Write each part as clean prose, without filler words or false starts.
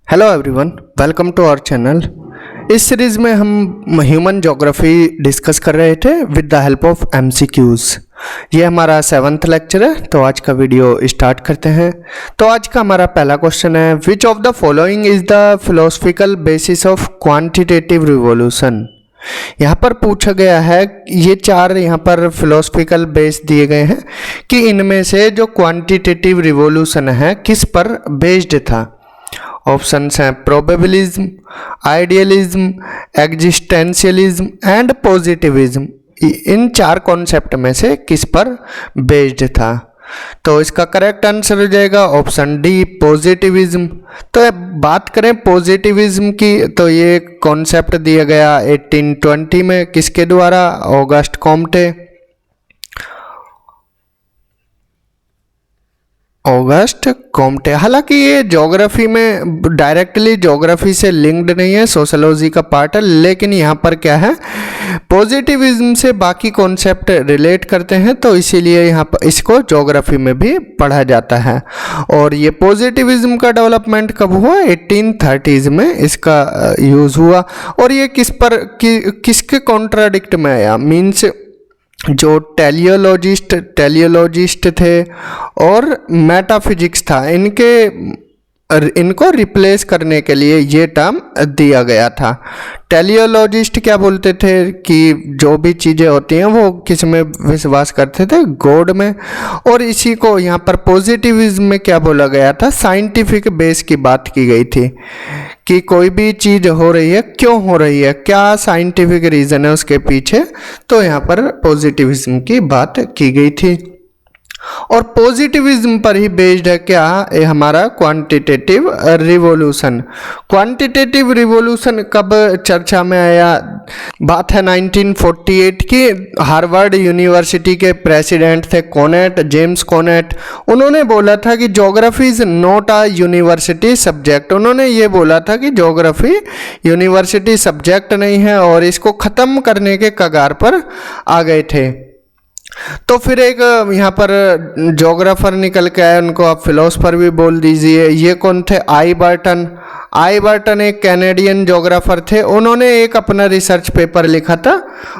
Hello everyone, welcome to our channel. इस series में हम ह्यूमन ज्योग्राफी डिस्कस कर रहे थे with the help of MCQs. ये हमारा 7th लेक्चर है, तो आज का वीडियो स्टार्ट करते हैं। तो आज का हमारा पहला क्वेश्चन है, which of the following is the philosophical basis of quantitative revolution. यहाँ पर पूछा गया है, ये चार यहाँ पर फिलोसफिकल बेस दिए गए हैं कि इनमें से जो क्वांटिटेटिव रिवोल्यूशन है किस पर बेस्ड था। ऑप्शंस हैं प्रोबेबिलिज्म, आइडियलिज्म, एग्जिस्टेंशियलिज्म एंड पॉजिटिविज्म। इन चार कॉन्सेप्ट में से किस पर बेस्ड था। तो इसका करेक्ट आंसर हो जाएगा ऑप्शन डी, पॉजिटिविज्म। तो बात करें पॉजिटिविज्म की, तो ये कॉन्सेप्ट दिया गया 1820 में किसके द्वारा, ऑगस्ट कॉम्टे। August Comte. हालांकि ये ज्योग्राफी में डायरेक्टली ज्योग्राफी से लिंक्ड नहीं है, सोशोलॉजी का पार्ट है, लेकिन यहाँ पर क्या है, पॉजिटिविज्म से बाकी कॉन्सेप्ट रिलेट करते हैं, तो इसीलिए यहाँ पर इसको ज्योग्राफी में भी पढ़ा जाता है। और ये पॉजिटिविज्म का डेवलपमेंट कब हुआ, 1830s में इसका यूज़ हुआ। और ये किसके कॉन्ट्राडिक्ट में आया, मीन्स जो टेलियोलॉजिस्ट थे और मेटाफिजिक्स था, इनको रिप्लेस करने के लिए ये टर्म दिया गया था। टेलियोलॉजिस्ट क्या बोलते थे कि जो भी चीज़ें होती हैं वो किस में विश्वास करते थे, गॉड में। और इसी को यहाँ पर पॉजिटिविज्म में क्या बोला गया था, साइंटिफिक बेस की बात की गई थी कि कोई भी चीज़ हो रही है क्यों हो रही है, क्या साइंटिफिक रीज़न है उसके पीछे। तो यहाँ पर पॉजिटिविज्म की बात की गई थी। और पॉजिटिविज्म पर ही बेस्ड है क्या, ये हमारा क्वांटिटेटिव रिवॉल्यूशन। क्वांटिटेटिव रिवॉल्यूशन कब चर्चा में आया, बात है 1948 की। हार्वर्ड यूनिवर्सिटी के प्रेसिडेंट थे कोनेट, जेम्स कोनेट। उन्होंने बोला था कि geography is not a university subject. उन्होंने ये बोला था कि ज्योग्राफी यूनिवर्सिटी सब्जेक्ट नहीं है और इसको ख़त्म करने के कगार पर आ गए थे। तो फिर एक यहाँ पर ज्योग्राफर निकल के आए, उनको आप फिलोसफर भी बोल दीजिए। ये कौन थे, आई बर्टन एक कैनेडियन ज्योग्राफर थे। उन्होंने एक अपना रिसर्च पेपर लिखा था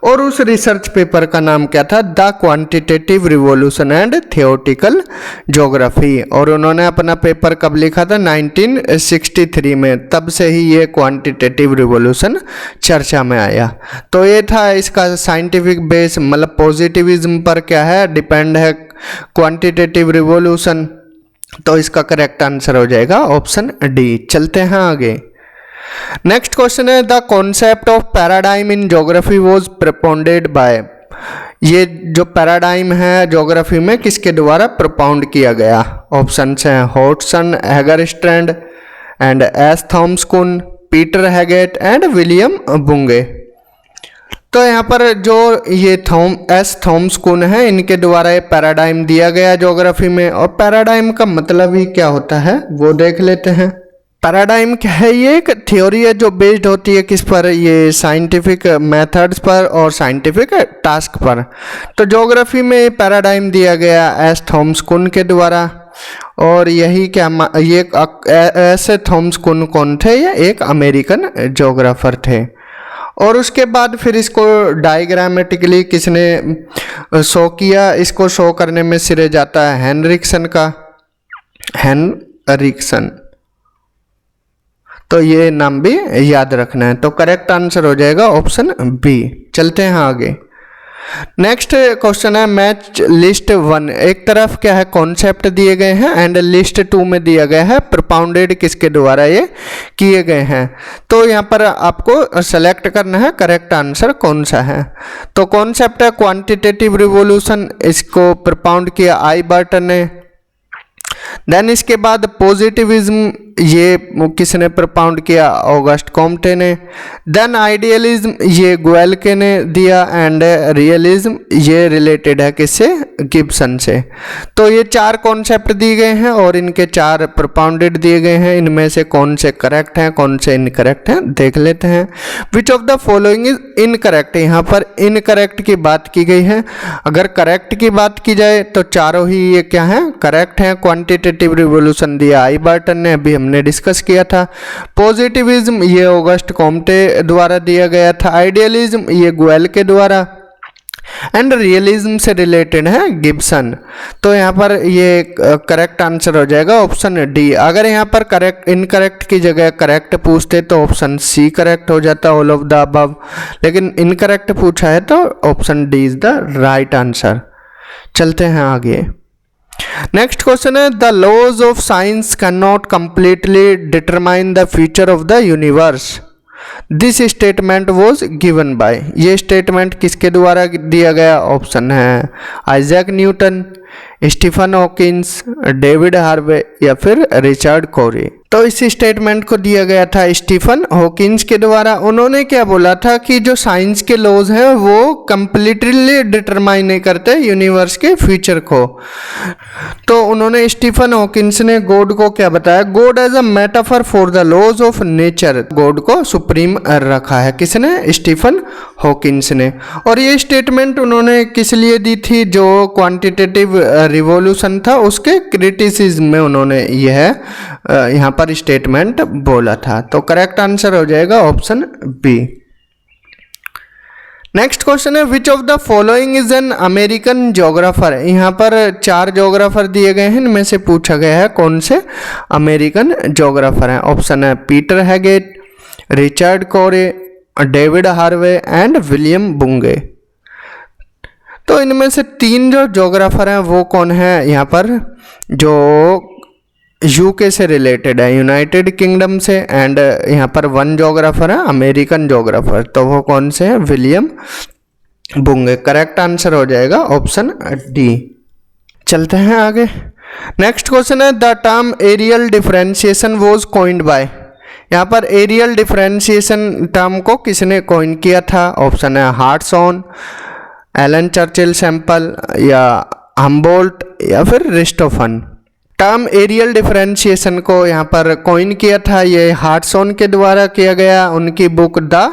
और उस रिसर्च पेपर का नाम क्या था, the quantitative revolution and theoretical geography. और उन्होंने अपना पेपर कब लिखा था, 1963 में। तब से ही ये क्वांटिटेटिव रिवॉल्यूशन चर्चा में आया। तो ये था इसका साइंटिफिक बेस, मतलब पॉजिटिविज्म पर क्या है, डिपेंड है क्वांटिटेटिव रिवॉल्यूशन। तो इसका करेक्ट आंसर हो जाएगा ऑप्शन डी। चलते हैं आगे। नेक्स्ट क्वेश्चन है, the concept of paradigm in geography was propounded by. ये जो पैराडाइम है ज्योग्राफी में किसके द्वारा प्रपोंड किया गया। ऑप्शन हैं हॉटसन, हैगरस्ट्रैंड एंड एस थॉमस कुन, पीटर हैगेट एंड विलियम बुंगे। तो यहाँ पर जो ये एस थॉमस कुन है, इनके द्वारा ये पैराडाइम दिया गया ज्योग्राफी में। और पैराडाइम का मतलब ही क्या होता है वो देख लेते हैं। पैराडाइम क्या है, ये एक थ्योरी है जो बेस्ड होती है किस पर, ये साइंटिफिक मेथड्स पर और साइंटिफिक टास्क पर। तो ज्योग्राफी में पैराडाइम दिया गया एस थॉमस कुन के द्वारा। और यही क्या, ये एस थॉमस कुन कौन थे, ये एक अमेरिकन ज्योग्राफर थे। और उसके बाद फिर इसको डायग्रामेटिकली किसने शो किया, इसको शो करने में सिरे जाता है हेनरिक्सन का, हेनरिक्सन। तो ये नाम भी याद रखना है। तो करेक्ट आंसर हो जाएगा ऑप्शन बी। चलते हैं आगे। नेक्स्ट क्वेश्चन है, मैच लिस्ट 1। एक तरफ क्या है, कॉन्सेप्ट दिए गए हैं एंड लिस्ट 2 में दिया गया है प्रपोंडेड किसके द्वारा ये किए गए हैं। तो यहाँ पर आपको सेलेक्ट करना है करेक्ट आंसर कौन सा है। तो कॉन्सेप्ट है क्वांटिटेटिव रिवॉल्यूशन, इसको प्रपोंड किया आई बर्टन ने। देन इसके बाद पॉजिटिविज्म, ये किसने प्रपोंड किया, ऑगस्ट कॉम्टे ने। देन आइडियलिज्म, ये ग्वेल्के ने दिया। एंड रियलिज्म, ये रिलेटेड है किससे, गिब्सन से। तो ये चार कॉन्सेप्ट दिए गए हैं और इनके चार प्रपोंडेड दिए गए हैं। इनमें से कौन से करेक्ट हैं कौन से इनकरेक्ट हैं देख लेते हैं। विच of the following is incorrect, यहाँ पर इनकरेक्ट की बात की गई है। अगर करेक्ट की बात की जाए तो चारों ही ये क्या है, करेक्ट हैं। क्वांटिटेटिव रिवॉल्यूशन दिया आई बर्टन ने, अभी हमने डिस्कस किया था। पॉजिटिविज्म ये ऑगस्ट कॉम्टे द्वारा दिया गया था। आइडियलिज्म ये गुएल के द्वारा। एंड रियलिज्म से रिलेटेड है गिब्सन। तो यहाँ पर ये करेक्ट आंसर हो जाएगा ऑप्शन डी। अगर यहाँ पर करेक्ट इनकरेक्ट की जगह करेक्ट पूछते तो ऑप्शन सी करेक्ट हो जाता, ऑल ऑफ द अबव, लेकिन इनकरेक्ट पूछा है तो option D is the right answer. चलते हैं आगे। नेक्स्ट क्वेश्चन है the laws of science can not completely determine the future of the universe. This statement was given by. ये स्टेटमेंट किसके द्वारा दिया गया? ऑप्शन है Isaac Newton, Stephen Hawkins, David Harvey या फिर रिचर्ड कोरी। तो इस स्टेटमेंट को दिया गया था स्टीफन हॉकिंस के द्वारा। उन्होंने क्या बोला था कि जो साइंस के लॉज हैं वो कंप्लीटली डिटरमाइन नहीं करते यूनिवर्स के फ्यूचर को। तो उन्होंने स्टीफन हॉकिंस ने गॉड को क्या बताया? God as a metaphor for the laws of nature. God को सुप्रीम रखा है किसने? स्टीफन हॉकिंस ने। और ये स्टेटमेंट उन्होंने किस लिए दी थी? जो क्वांटिटेटिव रिवॉल्यूशन था उसके क्रिटिसिज्म में उन्होंने यह यहाँ पर स्टेटमेंट बोला था। तो करेक्ट आंसर हो जाएगा ऑप्शन बी। नेक्स्ट क्वेश्चन है which of the following is an American geographer. यहाँ पर 4 जोग्राफर दिए गए हैं, इनमें से पूछा गया है कौन से अमेरिकन जोग्राफर हैं। ऑप्शन है पीटर हैगेट, रिचर्ड कोरे, डेविड हार्वे एंड विलियम बुंगे। तो इनमें से 3 जो जोग्राफर हैं वो कौन है? यहाँ पर जो यूके से रिलेटेड है, यूनाइटेड किंगडम से, एंड यहाँ पर 1 जोग्राफर है अमेरिकन जोग्राफर। तो वो कौन से हैं? विलियम बुंगे। करेक्ट आंसर हो जाएगा ऑप्शन डी। चलते हैं आगे। नेक्स्ट क्वेश्चन है the term areal differentiation was coined by. यहाँ पर एरियल डिफरेंशिएशन टर्म को किसने कॉइन किया था? ऑप्शन है हार्ट्सऑन, एलन चर्चिल सैंपल या हम्बोल्ट या फिर रिस्टोफन। टर्म एरियल डिफरेंशिएशन को यहाँ पर कॉइन किया था ये हार्ट्सऑन के द्वारा किया गया, उनकी book the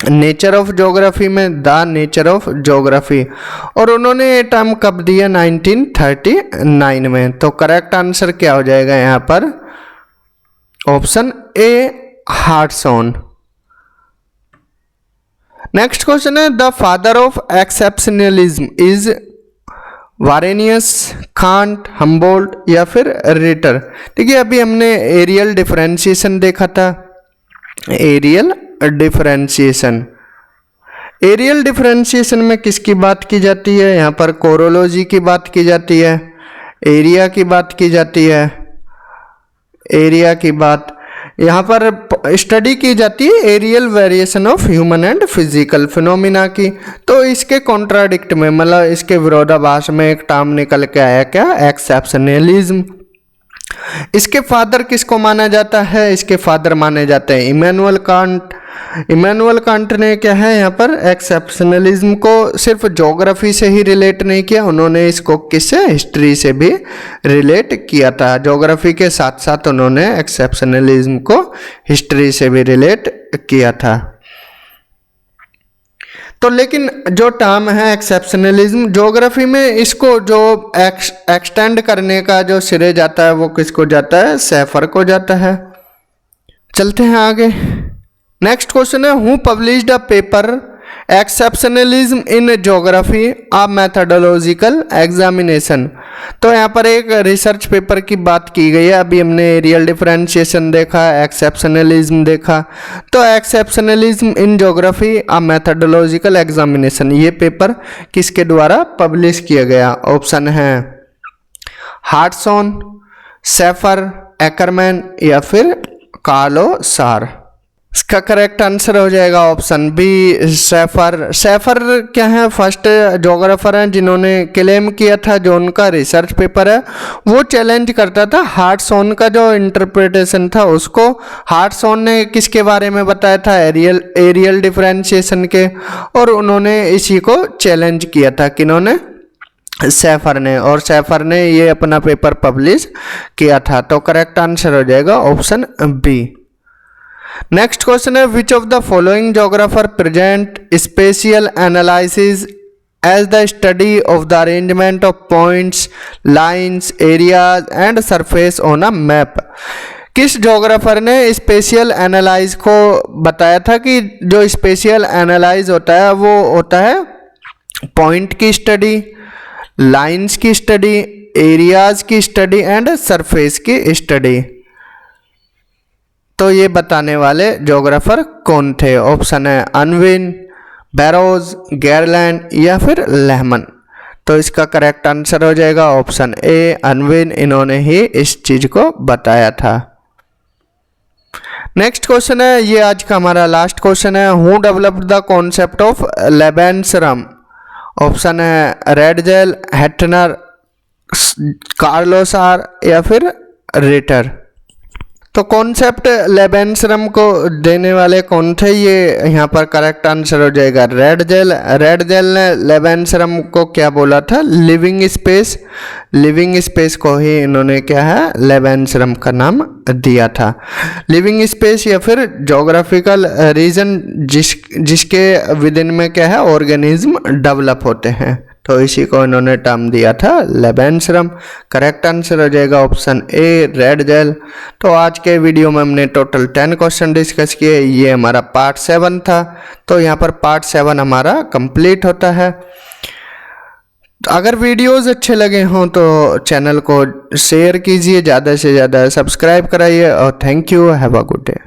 nature of geography में, द नेचर ऑफ ज्योग्राफी। और उन्होंने ये टर्म कब दिया? 1939 में। तो करेक्ट आंसर क्या हो जाएगा यहाँ पर? Option A Hartshorne. Next question है the father of exceptionalism is Varenius, Kant, Humboldt या फिर रिटर। ठीक है, अभी हमने एरियल डिफरेंशिएशन देखा था। एरियल डिफरेंशिएशन, एरियल डिफरेंशिएशन में किसकी बात की जाती है? यहाँ पर कोरोलॉजी की बात की जाती है, एरिया की बात की जाती है, एरिया की बात यहाँ पर स्टडी की जाती है areal variation of human and physical phenomena की। तो इसके कॉन्ट्राडिक्ट में, मतलब इसके विरोधाभास में एक टर्म निकल के आया क्या? एक्सेप्शनलिज्म। इसके फादर किसको माना जाता है? इसके फादर माने जाते हैं इमैनुअल कांट। इमैनुअल कांट ने क्या है यहाँ पर एक्सेप्शनलिज्म को सिर्फ ज्योग्राफी से ही रिलेट नहीं किया, उन्होंने इसको किससे? हिस्ट्री से भी रिलेट किया था। ज्योग्राफी के साथ साथ उन्होंने एक्सेप्शनलिज्म को हिस्ट्री से भी रिलेट किया था। तो लेकिन जो टर्म है एक्सेप्शनलिज्म ज्योग्राफी में, इसको जो एक्सटेंड करने का जो श्रेय जाता है वो किसको जाता है? सेफर को जाता है। चलते हैं आगे। नेक्स्ट क्वेश्चन है who published a paper exceptionalism in geography a methodological examination. तो यहाँ पर एक रिसर्च पेपर की बात की गई है। अभी हमने एरियल डिफरेंशिएशन देखा, एक्सेप्शनलिज्म देखा। तो exceptionalism in geography a methodological examination, ये पेपर किसके द्वारा पब्लिश किया गया? ऑप्शन है हार्ट्सऑन, सेफर, एक्करमैन या फिर कार्लो सार। इसका करेक्ट आंसर हो जाएगा ऑप्शन बी सेफर। सेफर क्या है? फर्स्ट जोग्राफर हैं जिन्होंने क्लेम किया था, जो उनका रिसर्च पेपर है वो चैलेंज करता था हार्ट्सऑन का जो इंटरप्रिटेशन था उसको। हार्ट्सऑन ने किसके बारे में बताया था? एरियल डिफरेंशिएशन के, और उन्होंने इसी को चैलेंज किया था। किन्होंने? सेफर ने। और सेफर ने ये अपना पेपर पब्लिश किया था। तो करेक्ट आंसर हो जाएगा ऑप्शन बी। नेक्स्ट क्वेश्चन है which of the following geographer present spatial analysis as the study of the arrangement of points, lines, areas and surface on a map. किस geographer ने spatial analyse को बताया था कि जो स्पेशियल एनालाइज होता है वो होता है पॉइंट की स्टडी, लाइंस की स्टडी, एरियाज की स्टडी एंड सरफेस की स्टडी। तो ये बताने वाले जोग्राफर कौन थे? ऑप्शन है अनविन, बैरोज, गेरलैंड या फिर लेहमन। तो इसका करेक्ट आंसर हो जाएगा ऑप्शन ए, अनविन। इन्होंने ही इस चीज को बताया था। नेक्स्ट क्वेश्चन है, ये आज का हमारा लास्ट क्वेश्चन है, who developed the concept of Lebensraum? Option है रेडजेल, हेटनर, कार्लोस आर या फिर रिटर। तो कॉन्सेप्ट लेबेंसरम को देने वाले कौन थे? ये यहाँ पर करेक्ट आंसर हो जाएगा रेडजेल। रेडजेल ने लेबेंसरम को क्या बोला था? Living space. लिविंग स्पेस को ही इन्होंने क्या है लेबेंसरम का नाम दिया था। लिविंग स्पेस या फिर जोग्राफिकल रीजन जिसके विद इन में क्या है ऑर्गेनिज्म डेवलप होते हैं, तो इसी को इन्होंने टर्म दिया था लेबेंसरम। करेक्ट आंसर हो जाएगा ऑप्शन ए, रेडजेल। तो आज के वीडियो में हमने टोटल 10 क्वेश्चन डिस्कस किए। ये हमारा पार्ट 7 था। तो यहाँ पर पार्ट 7 हमारा कंप्लीट होता है। अगर वीडियोस अच्छे लगे हों तो चैनल को शेयर कीजिए, ज़्यादा से ज़्यादा सब्सक्राइब कराइए और thank you, have a good day.